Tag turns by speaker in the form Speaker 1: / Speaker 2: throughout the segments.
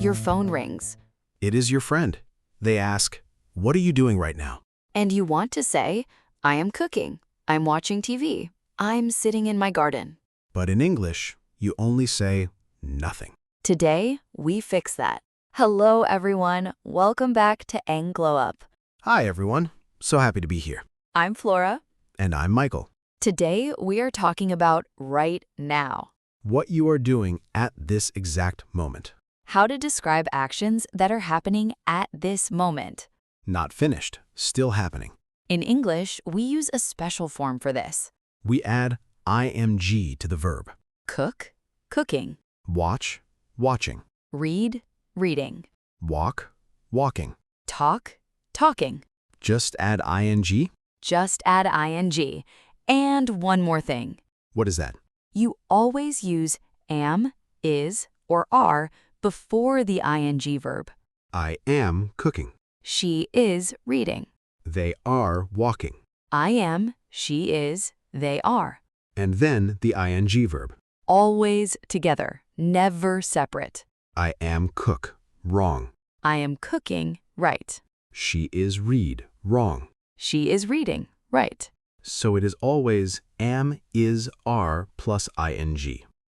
Speaker 1: Your phone rings,
Speaker 2: It is your friend. They ask, "What are you doing right now?"
Speaker 1: and you want to say, I am cooking, I'm watching TV, I'm sitting in my garden.
Speaker 2: But in English, you only say nothing.
Speaker 1: Today, we fix that. Hello, everyone. Welcome back to EngGlowUp.
Speaker 2: Hi, everyone. So happy to be here.
Speaker 1: I'm Flora.
Speaker 2: And I'm Michael.
Speaker 1: Today, we are talking about right now.
Speaker 2: What you are doing at this exact moment.
Speaker 1: How to describe actions that are happening at this moment.
Speaker 2: Not finished, still happening.
Speaker 1: In English, we use a special form for this.
Speaker 2: We add ing to the verb.
Speaker 1: Cook, cooking.
Speaker 2: Watch, watching.
Speaker 1: Read, reading.
Speaker 2: Walk, walking.
Speaker 1: Talk, talking.
Speaker 2: Just add ing?
Speaker 1: Just add ing. And one more thing.
Speaker 2: What is that?
Speaker 1: You always use am, is, or are before the ing verb.
Speaker 2: I am cooking.
Speaker 1: She is reading.
Speaker 2: They are walking.
Speaker 1: I am, she is, they are.
Speaker 2: And then the ing verb.
Speaker 1: Always together, never separate.
Speaker 2: I am cook. Wrong.
Speaker 1: I am cooking, right.
Speaker 2: She is read. Wrong.
Speaker 1: She is reading, right.
Speaker 2: So it is always am, is, are plus ing.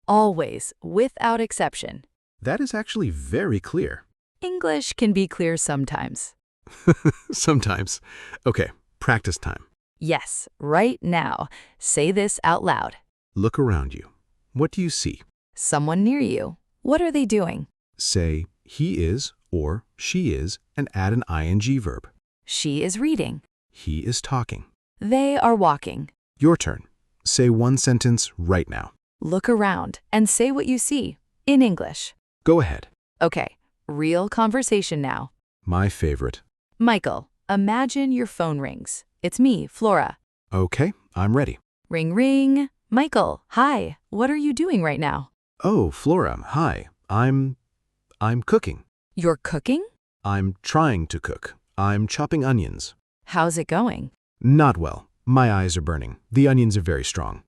Speaker 1: Always, without exception.
Speaker 2: That is actually very clear.
Speaker 1: English can be clear sometimes.
Speaker 2: Sometimes. Okay, practice time.
Speaker 1: Yes, right now. Say this out loud.
Speaker 2: Look around you. What do you see?
Speaker 1: Someone near you. What are they doing?
Speaker 2: Say he is or she is and add an ing verb.
Speaker 1: She is reading.
Speaker 2: He is talking.
Speaker 1: They are walking.
Speaker 2: Your turn. Say one sentence right now.
Speaker 1: Look around and say what you see in English.
Speaker 2: Go ahead.
Speaker 1: Okay, real conversation now.
Speaker 2: My favorite.
Speaker 1: Michael, imagine your phone rings. It's me, Flora.
Speaker 2: Okay, I'm ready.
Speaker 1: Ring, ring. Michael, hi. What are you doing right now?
Speaker 2: Oh, Flora, hi. I'm cooking.
Speaker 1: You're cooking?
Speaker 2: I'm trying to cook. I'm chopping onions.
Speaker 1: How's it going?
Speaker 2: Not well. My eyes are burning. The onions are very strong.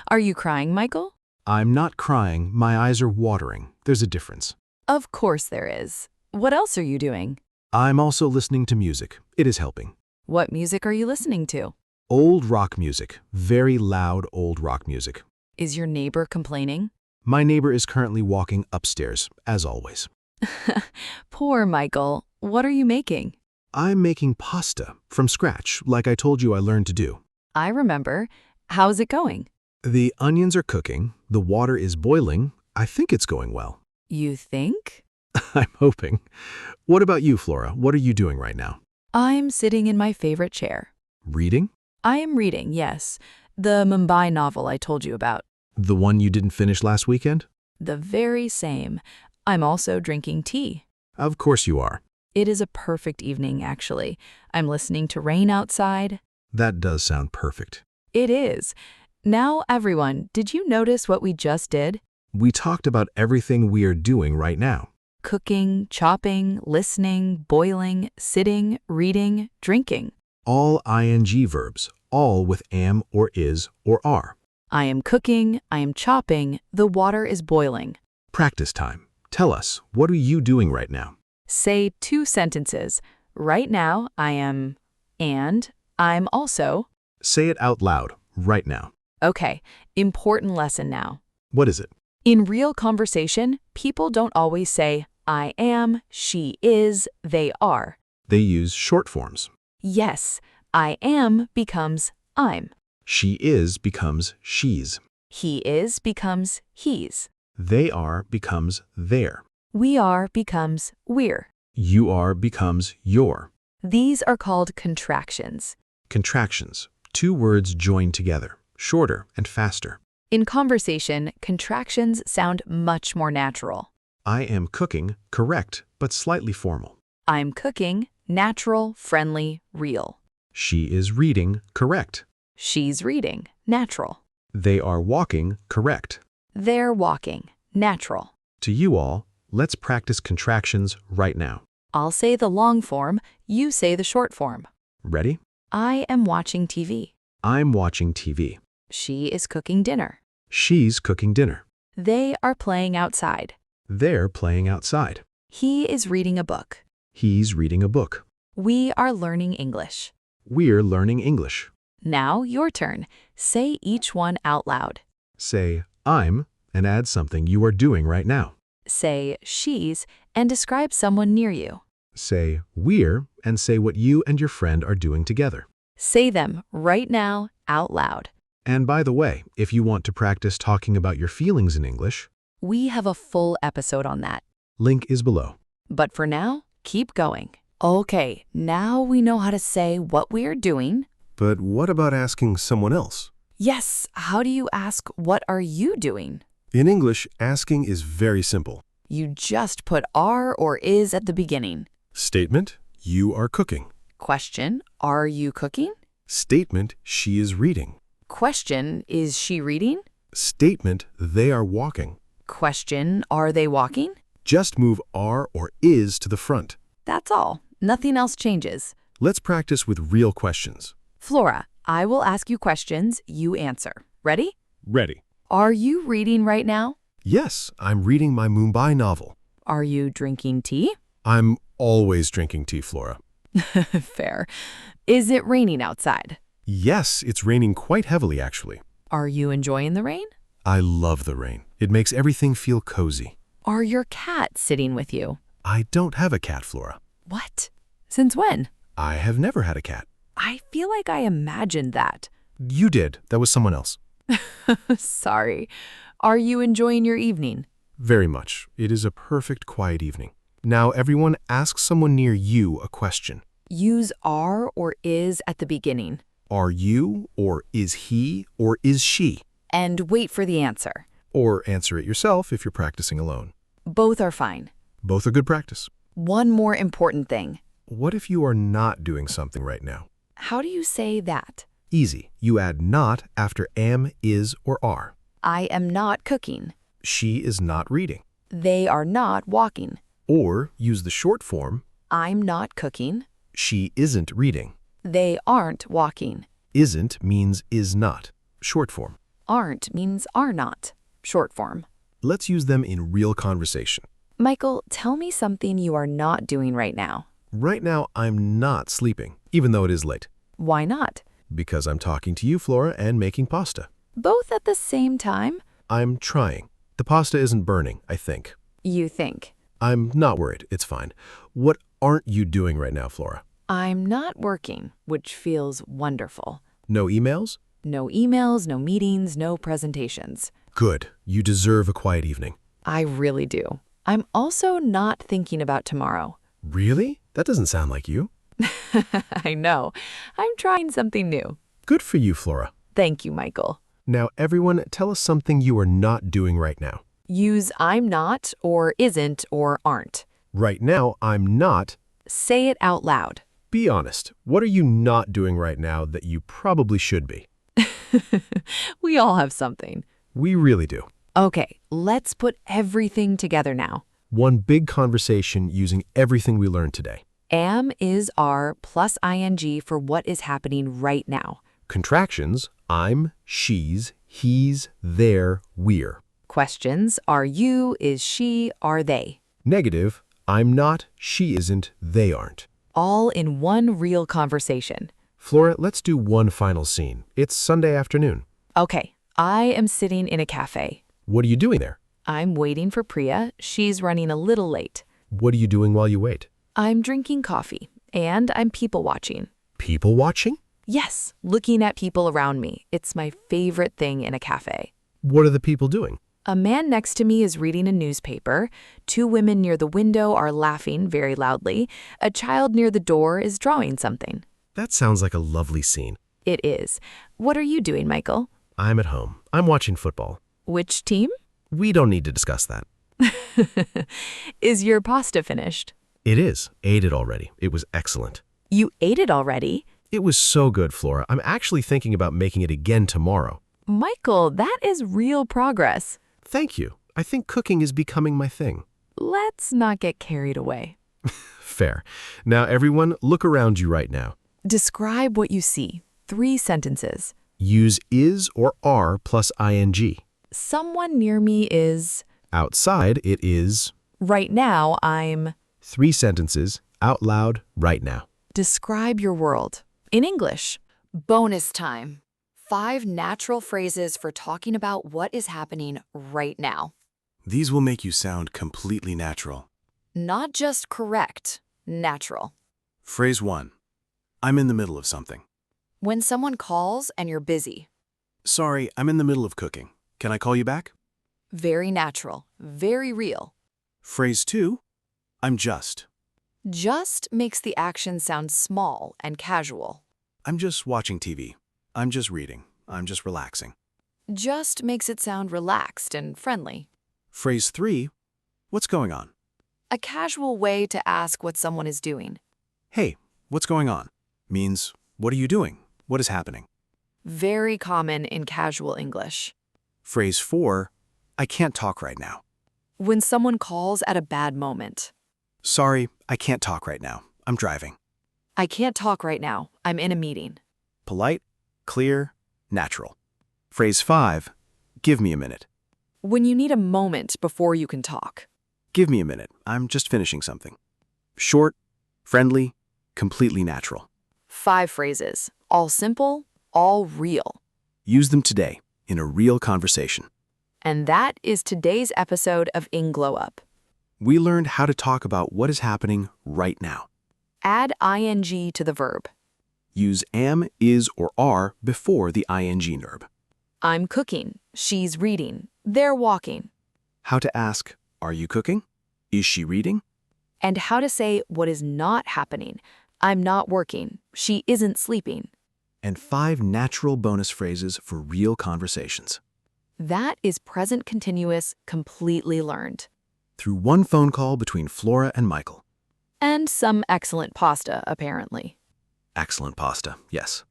Speaker 1: Are you crying, Michael?
Speaker 2: I'm not crying. My eyes are watering. There's a difference.
Speaker 1: Of course there is. What else are you doing?
Speaker 2: I'm also listening to music. It is helping.
Speaker 1: What music are you listening to?
Speaker 2: Old rock music. Very loud old rock music.
Speaker 1: Is your neighbor complaining?
Speaker 2: My neighbor is currently walking upstairs, as always.
Speaker 1: Poor Michael. What are you making?
Speaker 2: I'm making pasta from scratch, like I told you I learned to do.
Speaker 1: I remember. How's it going?
Speaker 2: The onions are cooking. The water is boiling. I think it's going well.
Speaker 1: You think?
Speaker 2: I'm hoping. What about you, Flora? What are you doing right now?
Speaker 1: I'm sitting in my favorite chair.
Speaker 2: Reading?
Speaker 1: I am reading, yes. The Mumbai novel I told you about.
Speaker 2: The one you didn't finish last weekend?
Speaker 1: The very same. I'm also drinking tea.
Speaker 2: Of course you are.
Speaker 1: It is a perfect evening, actually. I'm listening to rain outside.
Speaker 2: That does sound perfect.
Speaker 1: It is. Now, everyone, did you notice what we just did?
Speaker 2: We talked about everything we are doing right now.
Speaker 1: Cooking, chopping, listening, boiling, sitting, reading, drinking.
Speaker 2: All ing verbs, all with am or is or are.
Speaker 1: I am cooking, I am chopping, the water is boiling.
Speaker 2: Practice time. Tell us, what are you doing right now?
Speaker 1: Say 2 sentences. Right now, I am, and I'm also.
Speaker 2: Say it out loud, right now.
Speaker 1: Okay, important lesson now.
Speaker 2: What is it?
Speaker 1: In real conversation, people don't always say, I am, she is, they are.
Speaker 2: They use short forms.
Speaker 1: Yes, I am becomes I'm.
Speaker 2: She is becomes she's.
Speaker 1: He is becomes he's.
Speaker 2: They are becomes their.
Speaker 1: We are becomes we're.
Speaker 2: You are becomes your.
Speaker 1: These are called contractions.
Speaker 2: Contractions. 2 words joined together, shorter and faster.
Speaker 1: In conversation, contractions sound much more natural.
Speaker 2: I am cooking, correct, but slightly formal.
Speaker 1: I'm cooking, natural, friendly, real.
Speaker 2: She is reading, correct.
Speaker 1: She's reading, natural.
Speaker 2: They are walking, correct.
Speaker 1: They're walking, natural.
Speaker 2: To you all, let's practice contractions right now.
Speaker 1: I'll say the long form, you say the short form.
Speaker 2: Ready?
Speaker 1: I am watching TV.
Speaker 2: I'm watching TV.
Speaker 1: She is cooking dinner.
Speaker 2: She's cooking dinner.
Speaker 1: They are playing outside.
Speaker 2: They're playing outside.
Speaker 1: He is reading a book.
Speaker 2: He's reading a book.
Speaker 1: We are learning English.
Speaker 2: We're learning English.
Speaker 1: Now your turn. Say each one out loud.
Speaker 2: Say, I'm, and add something you are doing right now.
Speaker 1: Say she's and describe someone near you.
Speaker 2: Say, we're, and say what you and your friend are doing together.
Speaker 1: Say them right now out loud.
Speaker 2: And by the way, if you want to practice talking about your feelings in English,
Speaker 1: We have a full episode on that.
Speaker 2: link is below.
Speaker 1: But for now, keep going. Okay, now we know how to say what we're doing.
Speaker 3: But what about asking someone else?
Speaker 1: Yes, how do you ask, what are you doing?
Speaker 3: In English, asking is very simple.
Speaker 1: You just put are or is at the beginning.
Speaker 3: Statement, you are cooking.
Speaker 1: Question, are you cooking?
Speaker 3: Statement, she is reading.
Speaker 1: Question, is she reading?
Speaker 3: Statement, they are walking.
Speaker 1: Question, are they walking?
Speaker 3: Just move are or is to the front.
Speaker 1: That's all. Nothing else changes.
Speaker 3: Let's practice with real questions.
Speaker 1: Flora, I will ask you questions, you answer. Ready?
Speaker 3: Ready.
Speaker 1: Are you reading right now?
Speaker 3: Yes, I'm reading my Mumbai novel.
Speaker 1: Are you drinking tea?
Speaker 3: I'm always drinking tea, Flora.
Speaker 1: Fair. Is it raining outside?
Speaker 3: Yes, it's raining quite heavily, actually.
Speaker 1: Are you enjoying the rain?
Speaker 3: I love the rain. It makes everything feel cozy.
Speaker 1: Are your cat sitting with you?
Speaker 3: I don't have a cat, Flora.
Speaker 1: What? Since when?
Speaker 3: I have never had a cat.
Speaker 1: I feel like I imagined that.
Speaker 3: You did. That was someone else.
Speaker 1: Sorry. Are you enjoying your evening?
Speaker 3: Very much. It is a perfect quiet evening. Now everyone ask someone near you a question.
Speaker 1: Use are or is at the beginning.
Speaker 3: Are you, or is he, or is she?
Speaker 1: And wait for the answer.
Speaker 3: Or answer it yourself if you're practicing alone.
Speaker 1: Both are fine.
Speaker 3: Both are good practice.
Speaker 1: One more important thing.
Speaker 3: What if you are not doing something right now?
Speaker 1: How do you say that?
Speaker 3: Easy. You add not after am, is, or are.
Speaker 1: I am not cooking.
Speaker 3: She is not reading.
Speaker 1: They are not walking.
Speaker 3: Or use the short form,
Speaker 1: I'm not cooking.
Speaker 3: she isn't reading.
Speaker 1: They aren't walking.
Speaker 3: Isn't means is not. Short form.
Speaker 1: Aren't means are not. Short form.
Speaker 3: Let's use them in real conversation.
Speaker 1: Michael, tell me something you are not doing right now.
Speaker 3: Right now, I'm not sleeping, even though it is late.
Speaker 1: Why not?
Speaker 3: Because I'm talking to you, Flora, and making pasta.
Speaker 1: Both at the same time?
Speaker 3: I'm trying. The pasta isn't burning, I think.
Speaker 1: You think.
Speaker 3: I'm not worried. It's fine. What aren't you doing right now, Flora?
Speaker 1: I'm not working, which feels wonderful.
Speaker 3: No emails?
Speaker 1: No emails, no meetings, no presentations.
Speaker 3: Good. You deserve a quiet evening.
Speaker 1: I really do. I'm also not thinking about tomorrow.
Speaker 3: Really? That doesn't sound like you.
Speaker 1: I know. I'm trying something new.
Speaker 3: Good for you, Flora.
Speaker 1: Thank you, Michael.
Speaker 3: Now, everyone, tell us something you are not doing right now.
Speaker 1: Use I'm not or isn't or aren't.
Speaker 3: Right now, I'm not.
Speaker 1: Say it out loud.
Speaker 3: Be honest. What are you not doing right now that you probably should be?
Speaker 1: We all have something.
Speaker 3: We really do.
Speaker 1: Okay, let's put everything together now.
Speaker 3: One big conversation using everything we learned today.
Speaker 1: Am, is, are plus ing for what is happening right now.
Speaker 3: Contractions, I'm, she's, he's, they're, we're.
Speaker 1: Questions, are you, is she, are they.
Speaker 3: Negative, I'm not, she isn't, they aren't.
Speaker 1: All in one real conversation.
Speaker 3: Flora, let's do one final scene. It's Sunday afternoon.
Speaker 1: Okay, I am sitting in a cafe.
Speaker 3: What are you doing there?
Speaker 1: I'm waiting for Priya. She's running a little late.
Speaker 3: What are you doing while you wait?
Speaker 1: I'm drinking coffee, and I'm people watching.
Speaker 3: People watching?
Speaker 1: Yes, looking at people around me. It's my favorite thing in a cafe.
Speaker 3: What are the people doing?
Speaker 1: A man next to me is reading a newspaper. 2 women near the window are laughing very loudly. A child near the door is drawing something.
Speaker 3: That sounds like a lovely scene.
Speaker 1: It is. What are you doing, Michael?
Speaker 3: I'm at home. I'm watching football.
Speaker 1: Which team?
Speaker 3: We don't need to discuss that.
Speaker 1: Is your pasta finished?
Speaker 3: It is. Ate it already. It was excellent.
Speaker 1: You ate it already?
Speaker 3: It was so good, Flora. I'm actually thinking about making it again tomorrow.
Speaker 1: Michael, that is real progress.
Speaker 3: Thank you. I think cooking is becoming my thing.
Speaker 1: Let's not get carried away.
Speaker 3: Fair. Now, everyone, look around you right now.
Speaker 1: Describe what you see. 3 sentences.
Speaker 3: Use is or are plus ing.
Speaker 1: Someone near me is...
Speaker 3: Outside, it is
Speaker 1: Right now, I'm.
Speaker 3: 3 sentences out loud right now.
Speaker 1: Describe your world in English. Bonus time. 5 natural phrases for talking about what is happening right now.
Speaker 4: These will make you sound completely natural.
Speaker 1: Not just correct, natural.
Speaker 4: Phrase 1. I'm in the middle of something.
Speaker 1: When someone calls and you're busy.
Speaker 4: Sorry, I'm in the middle of cooking. Can I call you back?
Speaker 1: Very natural, very real.
Speaker 4: Phrase 2. I'm just.
Speaker 1: Just makes the action sound small and casual.
Speaker 4: I'm just watching TV. I'm just reading. I'm just relaxing.
Speaker 1: Just makes it sound relaxed and friendly.
Speaker 4: Phrase 3. What's going on?
Speaker 1: A casual way to ask what someone is doing.
Speaker 4: Hey, what's going on? Means, what are you doing? What is happening?
Speaker 1: Very common in casual English.
Speaker 4: Phrase 4. I can't talk right now.
Speaker 1: When someone calls at a bad moment.
Speaker 4: Sorry, I can't talk right now. I'm driving.
Speaker 1: I can't talk right now. I'm in a meeting.
Speaker 4: Polite, clear, natural. Phrase 5. Give me a minute.
Speaker 1: When you need a moment before you can talk.
Speaker 4: Give me a minute. I'm just finishing something. Short, friendly, completely natural.
Speaker 1: 5 phrases, all simple, all real.
Speaker 4: Use them today in a real conversation.
Speaker 1: And that is today's episode of EngGlowUp.
Speaker 4: We learned how to talk about what is happening right now.
Speaker 1: Add ing to the verb.
Speaker 4: Use am, is, or are before the ing verb.
Speaker 1: I'm cooking. She's reading. They're walking.
Speaker 4: How to ask, are you cooking? Is she reading?
Speaker 1: And how to say what is not happening. I'm not working. She isn't sleeping.
Speaker 4: And 5 natural bonus phrases for real conversations.
Speaker 1: That is present continuous, completely learned.
Speaker 4: Through one phone call between Flora and Michael.
Speaker 1: And some excellent pasta, apparently.
Speaker 4: Excellent pasta, yes.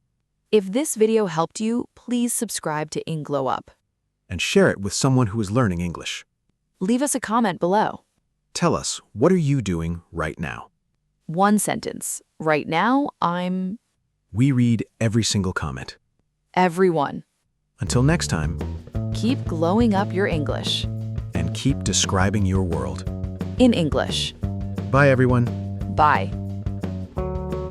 Speaker 1: If this video helped you, please subscribe to EngGlowUp.
Speaker 4: And share it with someone who is learning English.
Speaker 1: Leave us a comment below.
Speaker 4: Tell us, what are you doing right now?
Speaker 1: 1 sentence. Right now, I'm...
Speaker 4: We read every single comment.
Speaker 1: Everyone.
Speaker 4: Until next time,
Speaker 1: Keep glowing up your English.
Speaker 4: and keep describing your world.
Speaker 1: In English.
Speaker 4: Bye, everyone.
Speaker 1: Bye.